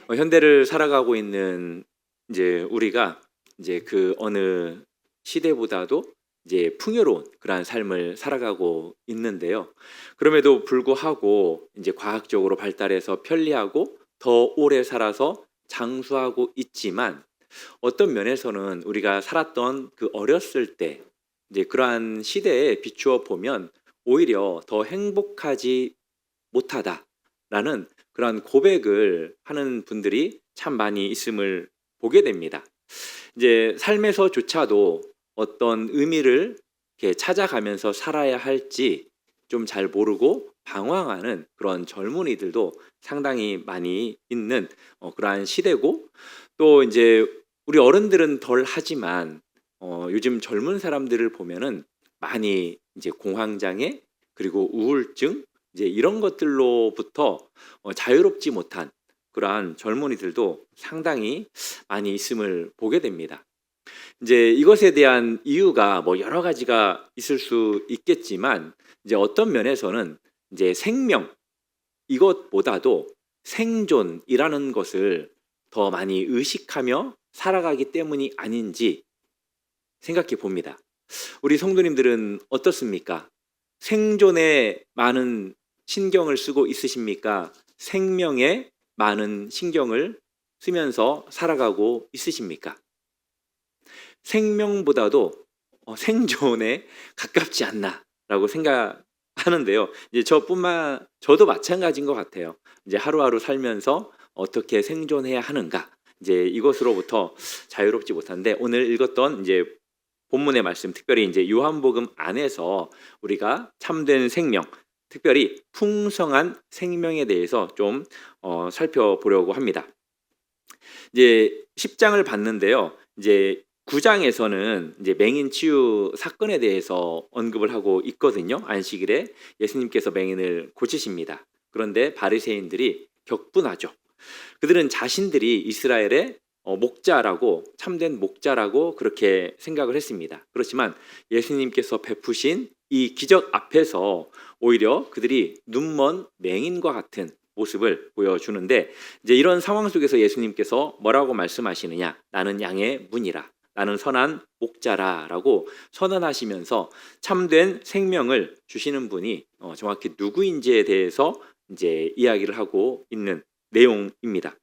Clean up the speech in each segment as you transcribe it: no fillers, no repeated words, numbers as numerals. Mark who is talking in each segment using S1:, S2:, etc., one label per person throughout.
S1: 현대를 살아가고 있는 이제 우리가 이제 그 어느 시대보다도 이제 풍요로운 그러한 삶을 살아가고 있는데요. 그럼에도 불구하고 이제 과학적으로 발달해서 편리하고 더 오래 살아서 장수하고 있지만 어떤 면에서는 우리가 살았던 그 어렸을 때 이제 그러한 시대에 비추어 보면 오히려 더 행복하지 못하다라는 그런 고백을 하는 분들이 참 많이 있음을 보게 됩니다. 이제 삶에서조차도 어떤 의미를 이렇게 찾아가면서 살아야 할지 좀 잘 모르고 방황하는 그런 젊은이들도 상당히 많이 있는 그러한 시대고, 또 이제 우리 어른들은 덜 하지만 요즘 젊은 사람들을 보면은 많이 이제 공황장애 그리고 우울증 이제 이런 것들로부터 자유롭지 못한 그러한 젊은이들도 상당히 많이 있음을 보게 됩니다. 이제 이것에 대한 이유가 뭐 여러 가지가 있을 수 있겠지만, 이제 어떤 면에서는 이제 생명 이것보다도 생존이라는 것을 더 많이 의식하며 살아가기 때문이 아닌지 생각해 봅니다. 우리 성도님들은 어떻습니까? 생존에 많은 신경을 쓰고 있으십니까? 생명에 많은 신경을 쓰면서 살아가고 있으십니까? 생명보다도 생존에 가깝지 않나라고 생각하는데요. 이제 저도 마찬가지인 것 같아요. 이제 하루하루 살면서 어떻게 생존해야 하는가, 이제 이것으로부터 자유롭지 못한데, 오늘 읽었던 이제 본문의 말씀, 특별히 이제 요한복음 안에서 우리가 참된 생명, 특별히 풍성한 생명에 대해서 좀 살펴보려고 합니다. 이제 10장을 봤는데요. 이제 9장에서는 이제 맹인 치유 사건에 대해서 언급을 하고 있거든요. 안식일에 예수님께서 맹인을 고치십니다. 그런데 바리새인들이 격분하죠. 그들은 자신들이 이스라엘의 목자라고, 참된 목자라고 그렇게 생각을 했습니다. 그렇지만 예수님께서 베푸신 이 기적 앞에서 오히려 그들이 눈먼 맹인과 같은 모습을 보여주는데, 이제 이런 상황 속에서 예수님께서 뭐라고 말씀하시느냐? 나는 양의 문이라, 나는 선한 목자라라고 선언하시면서 참된 생명을 주시는 분이 정확히 누구인지에 대해서 이제 이야기를 하고 있는 내용입니다.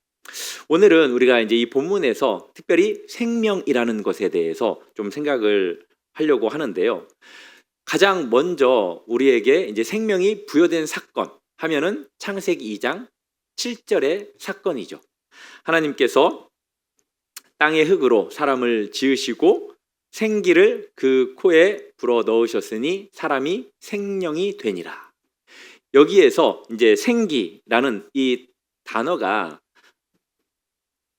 S1: 오늘은 우리가 이제 이 본문에서 특별히 생명이라는 것에 대해서 좀 생각을 하려고 하는데요. 가장 먼저 우리에게 이제 생명이 부여된 사건 하면은 창세기 2장 7절의 사건이죠. 하나님께서 땅의 흙으로 사람을 지으시고 생기를 그 코에 불어 넣으셨으니 사람이 생명이 되니라. 여기에서 이제 생기라는 이 단어가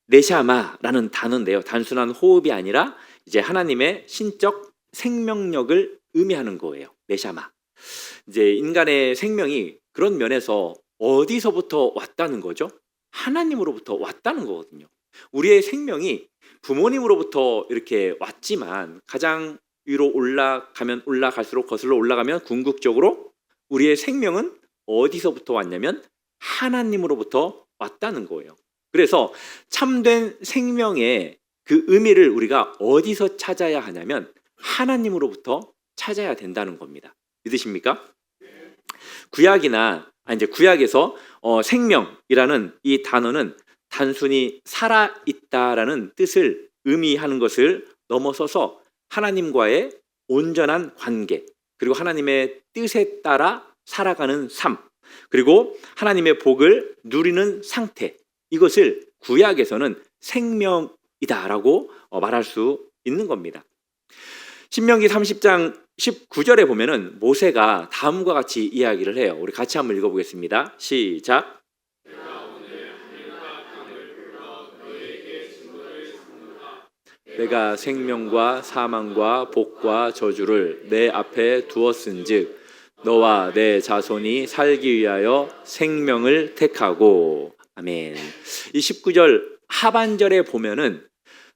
S1: 네샤마라는 단어인데요. 단순한 호흡이 아니라 이제 하나님의 신적 생명력을 의미하는 거예요. 네샤마. 이제 인간의 생명이 그런 면에서 어디서부터 왔다는 거죠? 하나님으로부터 왔다는 거거든요. 우리의 생명이 부모님으로부터 이렇게 왔지만 가장 위로 올라가면 올라갈수록 거슬러 올라가면 궁극적으로 우리의 생명은 어디서부터 왔냐면 하나님으로부터 왔다는 거예요. 그래서 참된 생명의 그 의미를 우리가 어디서 찾아야 하냐면 하나님으로부터 찾아야 된다는 겁니다. 믿으십니까? 구약에서 생명이라는 이 단어는 단순히 살아있다라는 뜻을 의미하는 것을 넘어서서 하나님과의 온전한 관계, 그리고 하나님의 뜻에 따라 살아가는 삶, 그리고 하나님의 복을 누리는 상태, 이것을 구약에서는 생명이다라고 말할 수 있는 겁니다. 신명기 30장 19절에 보면은 모세가 다음과 같이 이야기를 해요. 우리 같이 한번 읽어보겠습니다. 시작. 내가 생명과 사망과 복과 저주를 내 앞에 두었은즉 너와 내 자손이 살기 위하여 생명을 택하고. 아멘. 이 19절 하반절에 보면은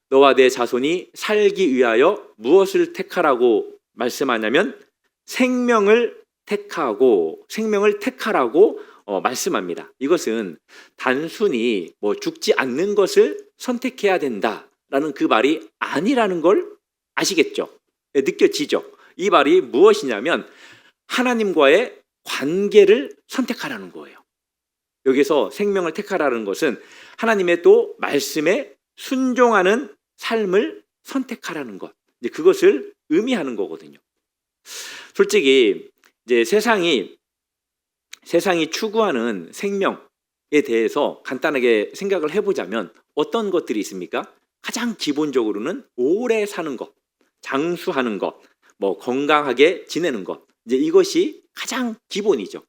S1: 너와 내 자손이 살기 위하여 무엇을 택하라고 말씀하냐면 생명을 택하라고 말씀합니다. 이것은 단순히 뭐 죽지 않는 것을 선택해야 된다라는 그 말이 아니라는 걸 아시겠죠? 느껴지죠? 이 말이 무엇이냐면 하나님과의 관계를 선택하라는 거예요. 여기서 생명을 택하라는 것은 하나님의 또 말씀에 순종하는 삶을 선택하라는 것. 이제 그것을 의미하는 거거든요. 솔직히 이제 세상이 추구하는 생명에 대해서 간단하게 생각을 해보자면 어떤 것들이 있습니까? 가장 기본적으로는 오래 사는 것, 장수하는 것, 뭐 건강하게 지내는 것. 이제 이것이 가장 기본이죠.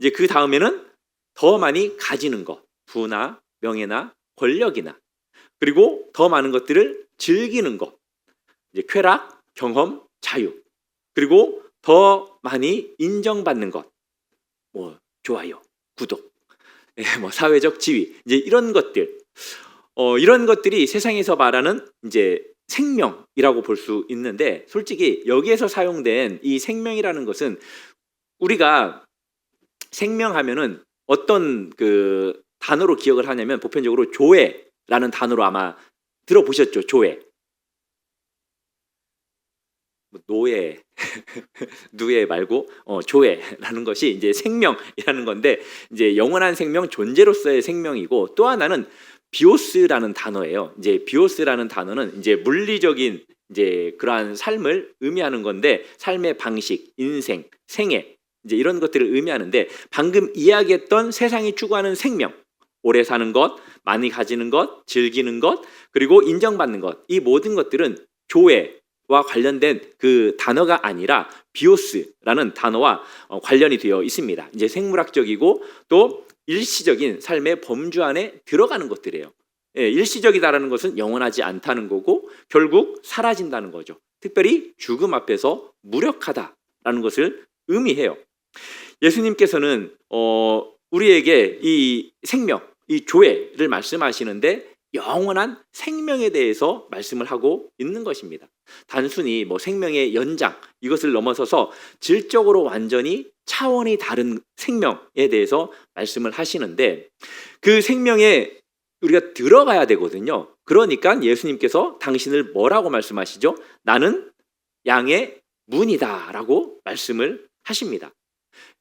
S1: 이제 그 다음에는 더 많이 가지는 것, 부나 명예나 권력이나, 그리고 더 많은 것들을 즐기는 것, 이제 쾌락, 경험, 자유, 그리고 더 많이 인정받는 것, 뭐 좋아요, 구독, 뭐 사회적 지위, 이제 이런 것들, 이런 것들이 세상에서 말하는 이제 생명이라고 볼 수 있는데, 솔직히 여기에서 사용된 이 생명이라는 것은 우리가 생명하면은 어떤 그 단어로 기억을 하냐면 보편적으로 조회라는 단어로 아마 들어보셨죠? 조회. 노예, 누에 말고 조회라는 것이 이제 생명이라는 건데, 이제 영원한 생명, 존재로서의 생명이고, 또 하나는 비오스라는 단어예요. 이제 비오스라는 단어는 이제 물리적인 이제 그러한 삶을 의미하는 건데, 삶의 방식, 인생, 생애, 이제 이런 것들을 의미하는데, 방금 이야기했던 세상이 추구하는 생명, 오래 사는 것, 많이 가지는 것, 즐기는 것, 그리고 인정받는 것, 이 모든 것들은 조회와 관련된 그 단어가 아니라 비오스라는 단어와 관련이 되어 있습니다. 이제 생물학적이고 또 일시적인 삶의 범주 안에 들어가는 것들이에요. 일시적이다라는 것은 영원하지 않다는 거고, 결국 사라진다는 거죠. 특별히 죽음 앞에서 무력하다라는 것을 의미해요. 예수님께서는 우리에게 이 생명, 이 조회를 말씀하시는데 영원한 생명에 대해서 말씀을 하고 있는 것입니다. 단순히 뭐 생명의 연장, 이것을 넘어서서 질적으로 완전히 차원이 다른 생명에 대해서 말씀을 하시는데, 그 생명에 우리가 들어가야 되거든요. 그러니까 예수님께서 당신을 뭐라고 말씀하시죠? 나는 양의 문이다라고 말씀을 하십니다.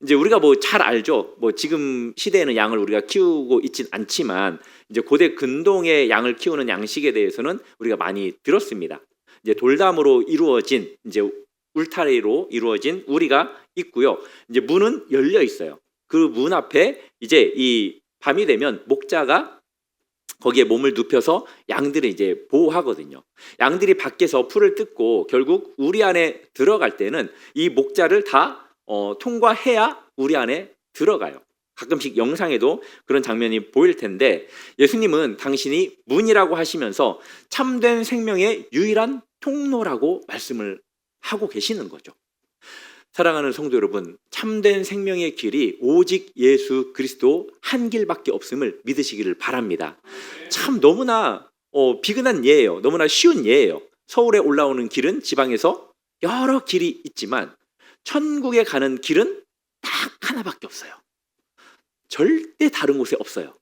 S1: 이제 우리가 뭐 잘 알죠. 뭐 지금 시대에는 양을 우리가 키우고 있진 않지만, 이제 고대 근동의 양을 키우는 양식에 대해서는 우리가 많이 들었습니다. 이제 돌담으로 이루어진, 이제 울타리로 이루어진 우리가 있고요. 이제 문은 열려 있어요. 그 문 앞에 이제 이 밤이 되면 목자가 거기에 몸을 눕혀서 양들을 이제 보호하거든요. 양들이 밖에서 풀을 뜯고 결국 우리 안에 들어갈 때는 이 목자를 다 통과해야 우리 안에 들어가요. 가끔씩 영상에도 그런 장면이 보일 텐데, 예수님은 당신이 문이라고 하시면서 참된 생명의 유일한 통로라고 말씀을 하고 계시는 거죠. 사랑하는 성도 여러분, 참된 생명의 길이 오직 예수 그리스도 한 길밖에 없음을 믿으시기를 바랍니다. 참 너무나 비근한 예예요. 너무나 쉬운 예예요. 서울에 올라오는 길은 지방에서 여러 길이 있지만 천국에 가는 길은 딱 하나밖에 없어요. 절대 다른 곳에 없어요.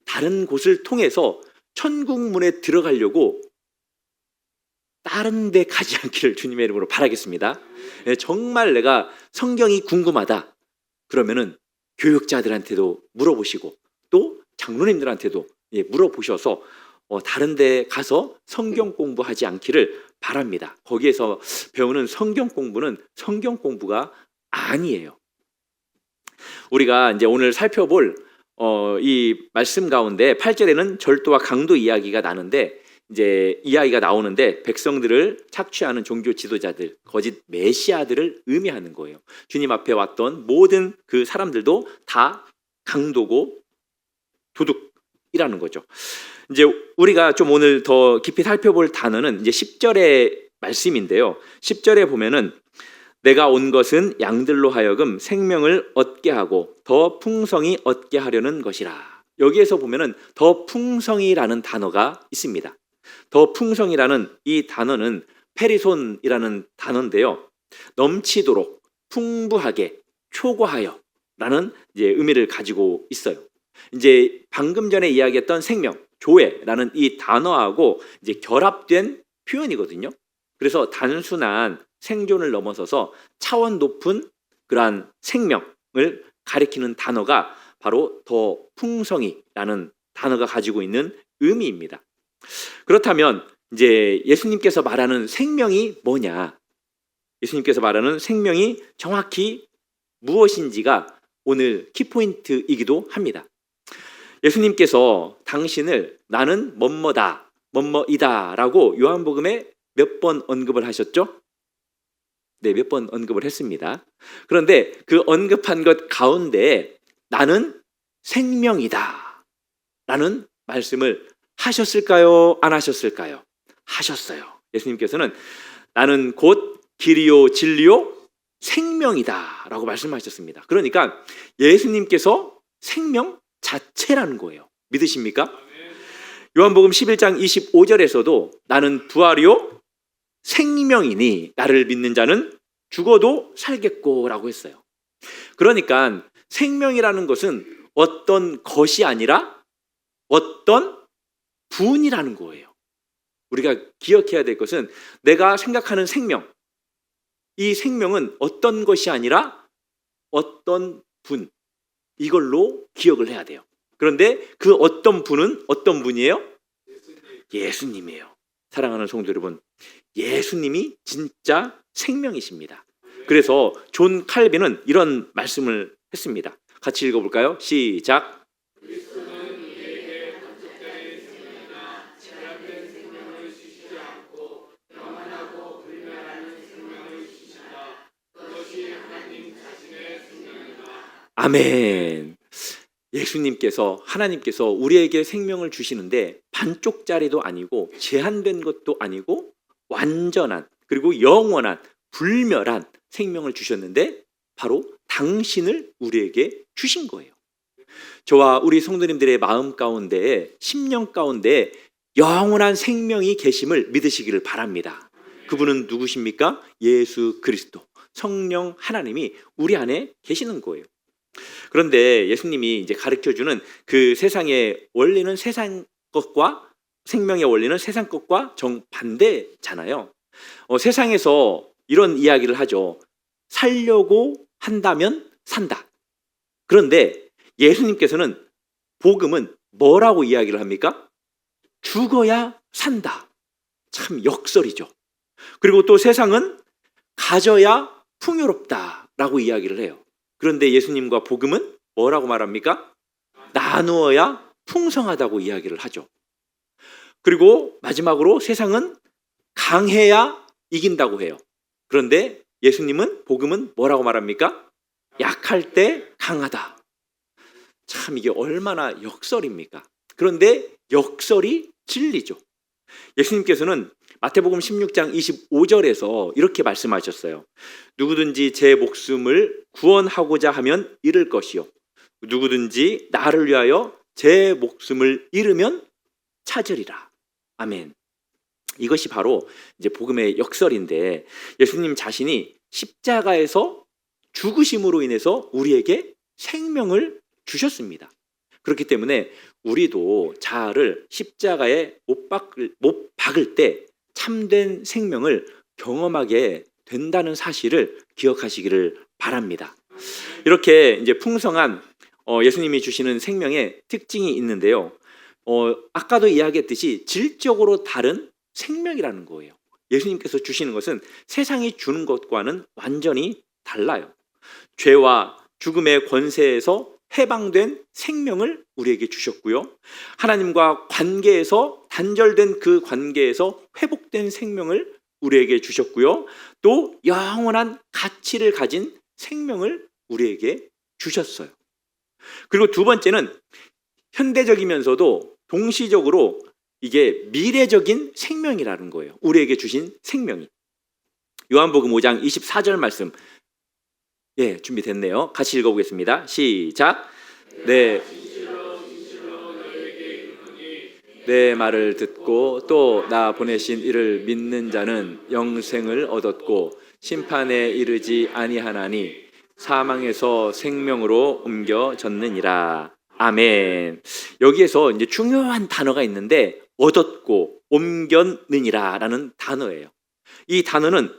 S1: 다른 곳을 통해서 천국 문에 들어가려고 다른 데 가지 않기를 주님의 이름으로 바라겠습니다. 정말 내가 성경이 궁금하다 그러면은 교육자들한테도 물어보시고 또 장로님들한테도 물어보셔서 다른 데 가서 성경 공부하지 않기를 바랍니다. 거기에서 배우는 성경 공부는 성경 공부가 아니에요. 우리가 이제 오늘 살펴볼 이 말씀 가운데 8절에는 절도와 강도 이야기가 나는데, 이제 이야기가 나오는데 백성들을 착취하는 종교 지도자들, 거짓 메시아들을 의미하는 거예요. 주님 앞에 왔던 모든 그 사람들도 다 강도고 도둑이라는 거죠. 이제 우리가 좀 오늘 더 깊이 살펴볼 단어는 이제 10절의 말씀인데요. 10절에 보면은 내가 온 것은 양들로 하여금 생명을 얻게 하고 더 풍성히 얻게 하려는 것이라. 여기에서 보면은 더 풍성이라는 단어가 있습니다. 더 풍성이라는 이 단어는 페리손이라는 단어인데요. 넘치도록, 풍부하게, 초과하여, 라는 이제 의미를 가지고 있어요. 이제 방금 전에 이야기했던 생명, 조회라는 이 단어하고 이제 결합된 표현이거든요. 그래서 단순한 생존을 넘어서서 차원 높은 그러한 생명을 가리키는 단어가 바로 더 풍성이라는 단어가 가지고 있는 의미입니다. 그렇다면 이제 예수님께서 말하는 생명이 뭐냐? 예수님께서 말하는 생명이 정확히 무엇인지가 오늘 키포인트이기도 합니다. 예수님께서 당신을 나는 뭐뭐다, 뭐뭐이다 라고 요한복음에 몇 번 언급을 하셨죠? 네, 몇 번 언급을 했습니다. 그런데 그 언급한 것 가운데 나는 생명이다 라는 말씀을 하셨을까요? 안 하셨을까요? 하셨어요. 예수님께서는 나는 곧 길이요 진리요 생명이다 라고 말씀하셨습니다. 그러니까 예수님께서 생명 자체라는 거예요. 믿으십니까? 요한복음 11장 25절에서도 나는 부활이요 생명이니 나를 믿는 자는 죽어도 살겠고 라고 했어요. 그러니까 생명이라는 것은 어떤 것이 아니라 어떤 분이라는 거예요. 우리가 기억해야 될 것은 내가 생각하는 생명, 이 생명은 어떤 것이 아니라 어떤 분, 이걸로 기억을 해야 돼요. 그런데 그 어떤 분은 어떤 분이에요? 예수님이에요. 사랑하는 성도 여러분, 예수님이 진짜 생명이십니다. 그래서 존 칼빈은 이런 말씀을 했습니다. 같이 읽어볼까요? 시작. 아멘. 예수님께서, 하나님께서 우리에게 생명을 주시는데 반쪽짜리도 아니고 제한된 것도 아니고 완전한, 그리고 영원한, 불멸한 생명을 주셨는데 바로 당신을 우리에게 주신 거예요. 저와 우리 성도님들의 마음 가운데, 심령 가운데 영원한 생명이 계심을 믿으시기를 바랍니다. 그분은 누구십니까? 예수 그리스도, 성령 하나님이 우리 안에 계시는 거예요. 그런데 예수님이 이제 가르쳐주는 그 세상의 원리는 세상 것과, 생명의 원리는 세상 것과 정반대잖아요. 세상에서 이런 이야기를 하죠. 살려고 한다면 산다. 그런데 예수님께서는, 복음은 뭐라고 이야기를 합니까? 죽어야 산다. 참 역설이죠. 그리고 또 세상은 가져야 풍요롭다라고 이야기를 해요. 그런데 예수님과 복음은 뭐라고 말합니까? 나누어야 풍성하다고 이야기를 하죠. 그리고 마지막으로 세상은 강해야 이긴다고 해요. 그런데 예수님은, 복음은 뭐라고 말합니까? 약할 때 강하다. 참 이게 얼마나 역설입니까? 그런데 역설이 진리죠. 예수님께서는 마태복음 16장 25절에서 이렇게 말씀하셨어요. 누구든지 제 목숨을 구원하고자 하면 잃을 것이요, 누구든지 나를 위하여 제 목숨을 잃으면 찾으리라. 아멘. 이것이 바로 이제 복음의 역설인데, 예수님 자신이 십자가에서 죽으심으로 인해서 우리에게 생명을 주셨습니다. 그렇기 때문에 우리도 자아를 십자가에 못 박을 때 참된 생명을 경험하게 된다는 사실을 기억하시기를 바랍니다. 이렇게 이제 풍성한 예수님이 주시는 생명의 특징이 있는데요. 아까도 이야기했듯이 질적으로 다른 생명이라는 거예요. 예수님께서 주시는 것은 세상이 주는 것과는 완전히 달라요. 죄와 죽음의 권세에서 해방된 생명을 우리에게 주셨고요. 하나님과 관계에서, 단절된 그 관계에서 회복된 생명을 우리에게 주셨고요. 또 영원한 가치를 가진 생명을 우리에게 주셨어요. 그리고 두 번째는 현대적이면서도 동시적으로 이게 미래적인 생명이라는 거예요. 우리에게 주신 생명이. 요한복음 5장 24절 말씀, 예, 준비됐네요. 같이 읽어보겠습니다. 시작. 내 말을 듣고 또 나 보내신 이를 믿는 자는 영생을 얻었고 심판에 이르지 아니하나니 사망에서 생명으로 옮겨졌느니라. 아멘. 여기에서 이제 중요한 단어가 있는데 얻었고 옮겼느니라라는 단어예요. 이 단어는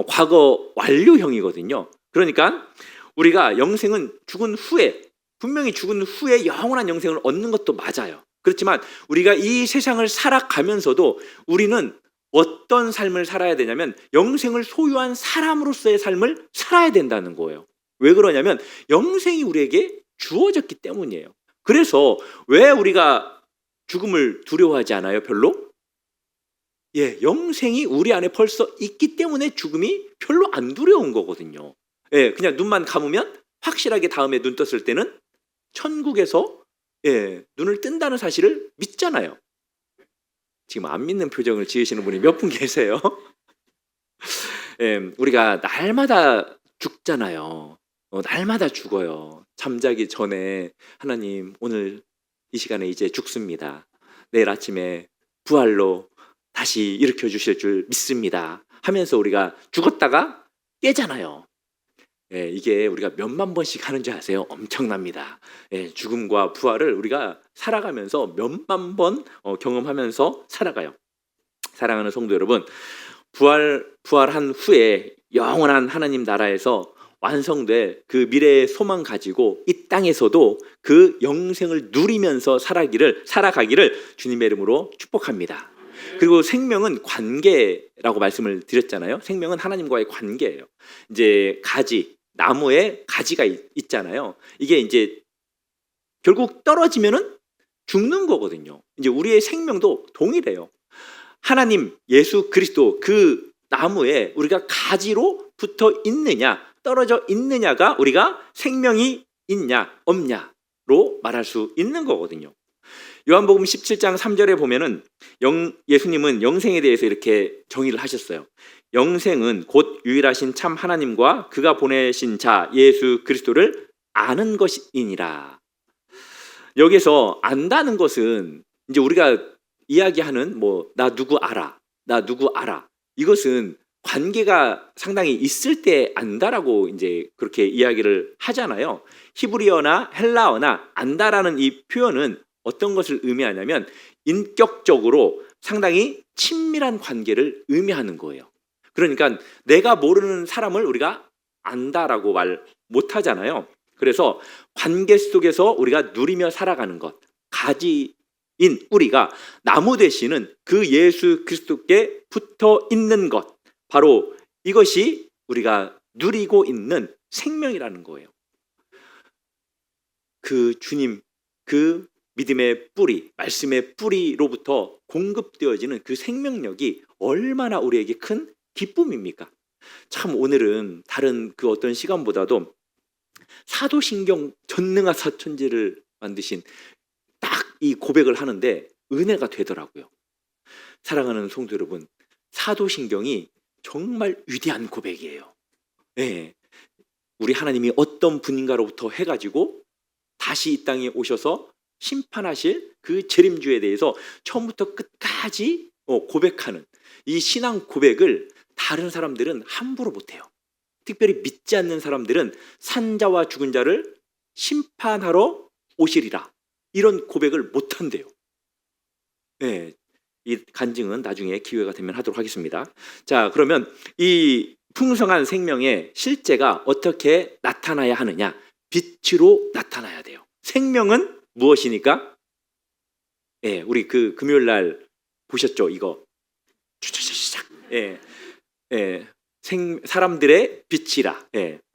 S1: 과거 완료형이거든요. 그러니까 우리가 영생은 죽은 후에, 분명히 죽은 후에 영원한 영생을 얻는 것도 맞아요. 그렇지만 우리가 이 세상을 살아가면서도 우리는 어떤 삶을 살아야 되냐면 영생을 소유한 사람으로서의 삶을 살아야 된다는 거예요. 왜 그러냐면 영생이 우리에게 주어졌기 때문이에요. 그래서 왜 우리가 죽음을 두려워하지 않아요? 별로? 예, 영생이 우리 안에 벌써 있기 때문에 죽음이 별로 안 두려운 거거든요. 예, 그냥 눈만 감으면 확실하게 다음에 눈 떴을 때는 천국에서 눈을 뜬다는 사실을 믿잖아요. 지금 안 믿는 표정을 지으시는 분이 몇 분 계세요? 우리가 날마다 죽잖아요. 날마다 죽어요. 잠자기 전에 하나님 오늘 이 시간에 이제 죽습니다. 내일 아침에 부활로 다시 일으켜 주실 줄 믿습니다. 하면서 우리가 죽었다가 깨잖아요. 이게 우리가 몇만 번씩 하는 줄 아세요? 엄청납니다. 죽음과 부활을 우리가 살아가면서 몇만 번 경험하면서 살아가요. 사랑하는 성도 여러분, 부활한 후에 영원한 하나님 나라에서 완성될 그 미래의 소망 가지고 이 땅에서도 그 영생을 누리면서 살아가기를 주님의 이름으로 축복합니다. 그리고 생명은 관계라고 말씀을 드렸잖아요. 생명은 하나님과의 관계예요. 이제 나무에 가지가 있잖아요. 이게 이제 결국 떨어지면은 죽는 거거든요. 이제 우리의 생명도 동일해요. 하나님, 예수 그리스도 그 나무에 우리가 가지로 붙어 있느냐, 떨어져 있느냐가 우리가 생명이 있냐, 없냐로 말할 수 있는 거거든요. 요한복음 17장 3절에 보면은 예수님은 영생에 대해서 이렇게 정의를 하셨어요. 영생은 곧 유일하신 참 하나님과 그가 보내신 자 예수 그리스도를 아는 것이니라. 여기서 안다는 것은 이제 우리가 이야기하는 나 누구 알아. 이것은 관계가 상당히 있을 때 안다라고 이제 그렇게 이야기를 하잖아요. 히브리어나 헬라어나 안다라는 이 표현은 어떤 것을 의미하냐면 인격적으로 상당히 친밀한 관계를 의미하는 거예요. 그러니까 내가 모르는 사람을 우리가 안다라고 말 못하잖아요. 그래서 관계 속에서 우리가 누리며 살아가는 것, 가지인 우리가 나무 되시는 그 예수 그리스도께 붙어 있는 것, 바로 이것이 우리가 누리고 있는 생명이라는 거예요. 그 주님, 그 믿음의 뿌리, 말씀의 뿌리로부터 공급되어지는 그 생명력이 얼마나 우리에게 큰 기쁨입니까? 참 오늘은 다른 그 어떤 시간보다도 사도신경 전능한 사천지를 만드신 딱 이 고백을 하는데 은혜가 되더라고요. 사랑하는 성도 여러분, 사도신경이 정말 위대한 고백이에요. 네. 우리 하나님이 어떤 분인가로부터 해가지고 다시 이 땅에 오셔서 심판하실 그 재림주에 대해서 처음부터 끝까지 고백하는 이 신앙 고백을 다른 사람들은 함부로 못해요. 특별히 믿지 않는 사람들은 산자와 죽은 자를 심판하러 오시리라, 이런 고백을 못한대요. 네, 이 간증은 나중에 기회가 되면 하도록 하겠습니다. 자, 그러면 이 풍성한 생명의 실제가 어떻게 나타나야 하느냐? 빛으로 나타나야 돼요. 생명은 무엇이니까? 우리 그 금요일 날 보셨죠? 이거 사람들의 빛이라.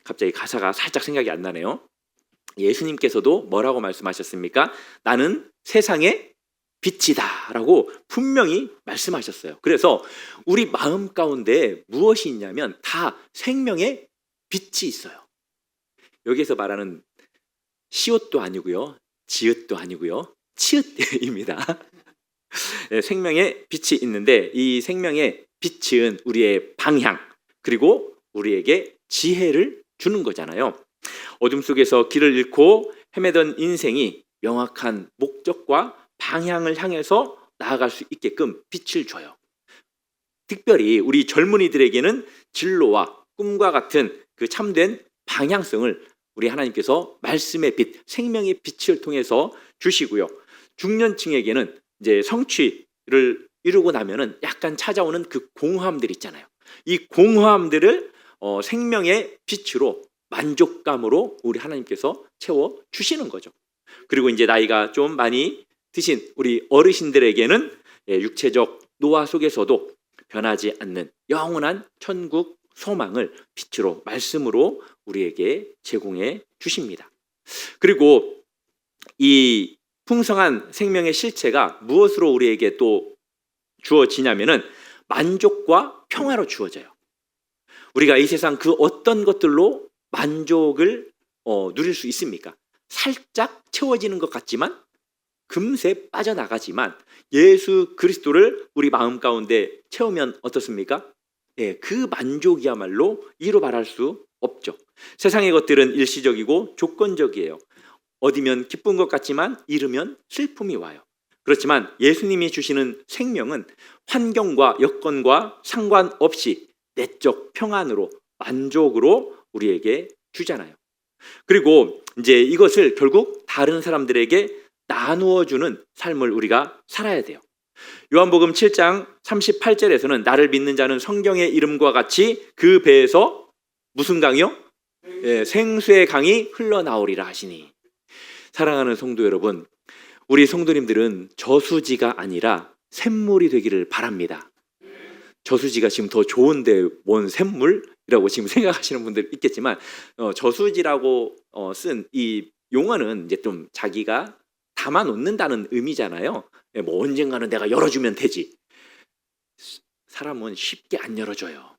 S1: 갑자기 가사가 살짝 생각이 안 나네요. 예수님께서도 뭐라고 말씀하셨습니까? 나는 세상의 빛이다 라고 분명히 말씀하셨어요. 그래서 우리 마음 가운데 무엇이 있냐면 다 생명의 빛이 있어요. 여기서 말하는 시옷도 아니고요, 지읒도 아니고요, 치읒입니다. 생명의 빛이 있는데 이 생명의 빛은 우리의 방향, 그리고 우리에게 지혜를 주는 거잖아요. 어둠 속에서 길을 잃고 헤매던 인생이 명확한 목적과 방향을 향해서 나아갈 수 있게끔 빛을 줘요. 특별히 우리 젊은이들에게는 진로와 꿈과 같은 그 참된 방향성을 우리 하나님께서 말씀의 빛, 생명의 빛을 통해서 주시고요. 중년층에게는 이제 성취를 이루고 나면은 약간 찾아오는 그 공허함들 있잖아요. 이 공허함들을 생명의 빛으로 만족감으로 우리 하나님께서 채워 주시는 거죠. 그리고 이제 나이가 좀 많이 드신 우리 어르신들에게는 육체적 노화 속에서도 변하지 않는 영원한 천국 소망을 빛으로 말씀으로 우리에게 제공해 주십니다. 그리고 이 풍성한 생명의 실체가 무엇으로 우리에게 또 주어지냐면은 만족과 평화로 주어져요. 우리가 이 세상 그 어떤 것들로 만족을 누릴 수 있습니까? 살짝 채워지는 것 같지만 금세 빠져나가지만 예수 그리스도를 우리 마음 가운데 채우면 어떻습니까? 그 만족이야말로 이루 말할 수 없죠. 세상의 것들은 일시적이고 조건적이에요. 얻으면 기쁜 것 같지만 잃으면 슬픔이 와요. 그렇지만 예수님이 주시는 생명은 환경과 여건과 상관없이 내적 평안으로 만족으로 우리에게 주잖아요. 그리고 이제 이것을 결국 다른 사람들에게 나누어 주는 삶을 우리가 살아야 돼요. 요한복음 7장 38절에서는 나를 믿는 자는 성경의 이름과 같이 그 배에서 무슨 강이요? 생수의 강이 흘러나오리라 하시니. 사랑하는 성도 여러분, 우리 성도님들은 저수지가 아니라 샘물이 되기를 바랍니다. 저수지가 지금 더 좋은데 뭔 샘물이라고 지금 생각하시는 분들 있겠지만 저수지라고 쓴 이 용어는 이제 좀 자기가 담아 놓는다는 의미잖아요. 뭐 언젠가는 내가 열어주면 되지. 사람은 쉽게 안 열어줘요.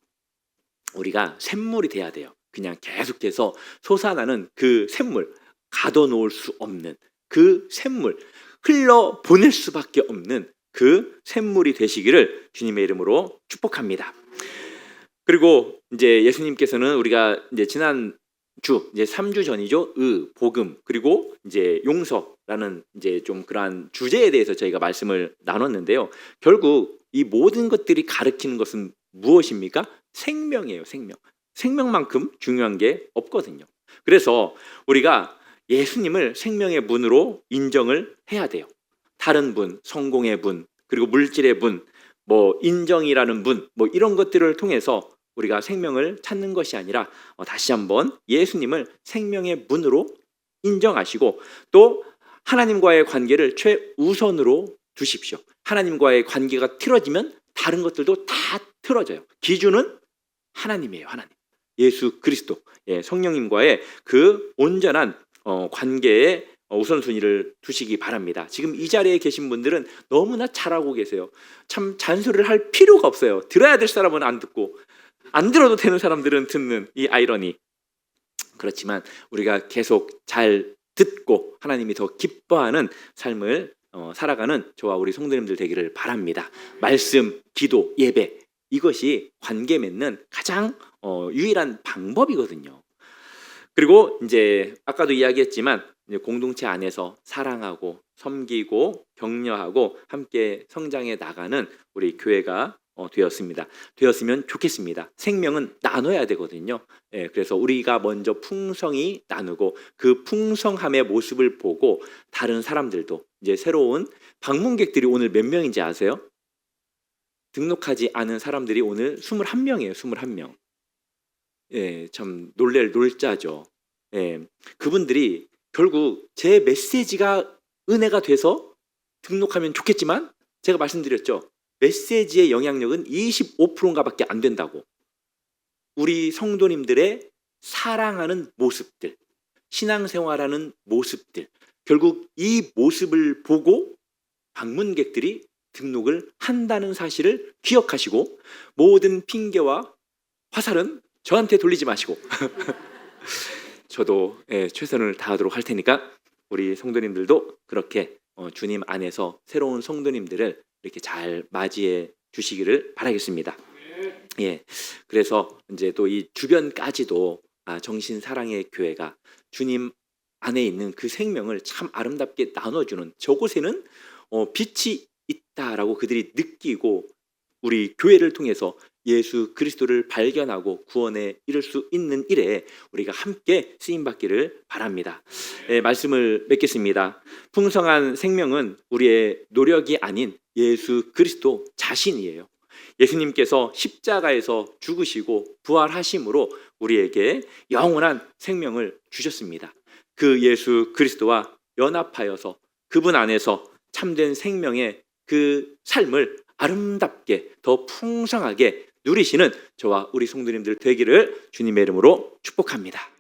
S1: 우리가 샘물이 돼야 돼요. 그냥 계속해서 솟아나는 그 샘물, 가둬놓을 수 없는 그 샘물, 흘러 보낼 수밖에 없는 그 샘물이 되시기를 주님의 이름으로 축복합니다. 그리고 이제 예수님께서는 우리가 이제 지난 주 이제 3주 전이죠. 복음 그리고 이제 용서라는 이제 좀 그러한 주제에 대해서 저희가 말씀을 나눴는데요. 결국 이 모든 것들이 가리키는 것은 무엇입니까? 생명이에요. 생명. 생명만큼 중요한 게 없거든요. 그래서 우리가 예수님을 생명의 문으로 인정을 해야 돼요. 다른 분, 성공의 분, 그리고 물질의 분, 뭐 인정이라는 분, 뭐 이런 것들을 통해서 우리가 생명을 찾는 것이 아니라 다시 한번 예수님을 생명의 문으로 인정하시고 또 하나님과의 관계를 최우선으로 두십시오. 하나님과의 관계가 틀어지면 다른 것들도 다 틀어져요. 기준은 하나님이에요. 하나님. 예수 그리스도, 성령님과의 그 온전한 관계에 우선순위를 두시기 바랍니다. 지금 이 자리에 계신 분들은 너무나 잘하고 계세요. 참 잔소리를 할 필요가 없어요. 들어야 될 사람은 안 듣고 안 들어도 되는 사람들은 듣는 이 아이러니. 그렇지만 우리가 계속 잘 듣고 하나님이 더 기뻐하는 삶을 살아가는 저와 우리 성도님들 되기를 바랍니다. 말씀, 기도, 예배 이것이 관계 맺는 가장 유일한 방법이거든요. 그리고 이제 아까도 이야기했지만 이제 공동체 안에서 사랑하고 섬기고 격려하고 함께 성장해 나가는 우리 교회가 되었으면 좋겠습니다. 생명은 나눠야 되거든요. 그래서 우리가 먼저 풍성히 나누고 그 풍성함의 모습을 보고 다른 사람들도 이제 새로운 방문객들이 오늘 몇 명인지 아세요? 등록하지 않은 사람들이 오늘 21명이에요. 21명. 참 놀랄 놀자죠. 그분들이 결국 제 메시지가 은혜가 돼서 등록하면 좋겠지만 제가 말씀드렸죠. 메시지의 영향력은 25%인가 밖에 안 된다고. 우리 성도님들의 사랑하는 모습들, 신앙생활하는 모습들, 결국 이 모습을 보고 방문객들이 등록을 한다는 사실을 기억하시고 모든 핑계와 화살은 저한테 돌리지 마시고 저도 최선을 다하도록 할 테니까 우리 성도님들도 그렇게 주님 안에서 새로운 성도님들을 이렇게 잘 맞이해 주시기를 바라겠습니다. 그래서 이제 또 이 주변까지도 정신 사랑의 교회가 주님 안에 있는 그 생명을 참 아름답게 나눠주는, 저곳에는 빛이 있다라고 그들이 느끼고 우리 교회를 통해서 예수 그리스도를 발견하고 구원에 이를 수 있는 일에 우리가 함께 쓰임받기를 바랍니다. 말씀을 맺겠습니다. 풍성한 생명은 우리의 노력이 아닌 예수 그리스도 자신이에요. 예수님께서 십자가에서 죽으시고 부활하심으로 우리에게 영원한 생명을 주셨습니다. 그 예수 그리스도와 연합하여서 그분 안에서 참된 생명의 그 삶을 아름답게 더 풍성하게 누리시는 저와 우리 성도님들 되기를 주님의 이름으로 축복합니다.